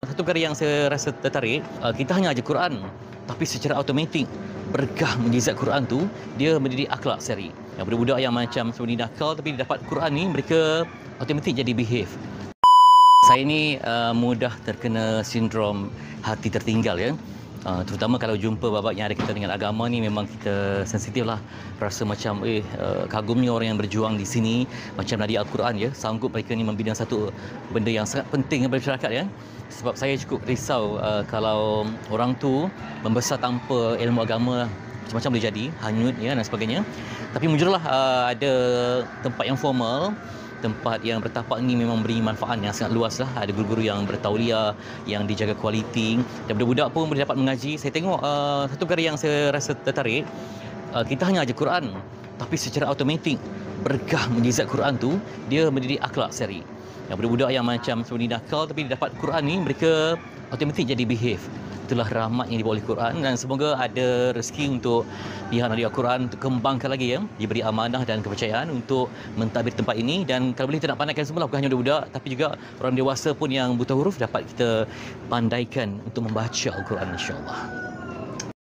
Satu perkara yang saya rasa tertarik, kita hanya ajar Quran, tapi secara automatik berkah mukjizat Quran tu dia mendidik akhlak sehari. Yang budak-budak yang macam sebenarnya nakal tapi dia dapat Quran ni, mereka automatik jadi behave. Saya ni mudah terkena sindrom hati tertinggal ya. Terutama kalau jumpa babak yang ada kaitan dengan agama ni, memang kita sensitif lah. Rasa macam kagumnya orang yang berjuang di sini, macam Nadia Al-Quran ya, sanggup mereka ni membina satu benda yang sangat penting kepada masyarakat ya. Sebab saya cukup risau kalau orang tu membesar tanpa ilmu agama, macam-macam boleh jadi, hanyut ya dan sebagainya. Tapi mujurlah ada tempat yang formal, tempat yang bertapak ni memang beri manfaat yang sangat luas lah. Ada guru-guru yang bertauliah, yang dijaga kualiti, dan budak-budak pun boleh dapat mengaji. Saya tengok satu perkara yang saya rasa tertarik, kita hanya ajar Quran, tapi secara automatik berkah mukjizat Quran tu dia mendidik akhlak sehari. Yang budak-budak yang macam sebenarnya nakal tapi dia dapat Quran ni, mereka automatik jadi behave. Itulah rahmat yang dibawa oleh Quran, dan semoga ada rezeki untuk pihak Nadia Al-Quran untuk kembangkan lagi ya, diberi amanah dan kepercayaan untuk mentadbir tempat ini. Dan kalau boleh kita nak pandaikan semula, bukan hanya budak-budak tapi juga orang dewasa pun yang buta huruf dapat kita pandaikan untuk membaca Al-Quran, insya-Allah.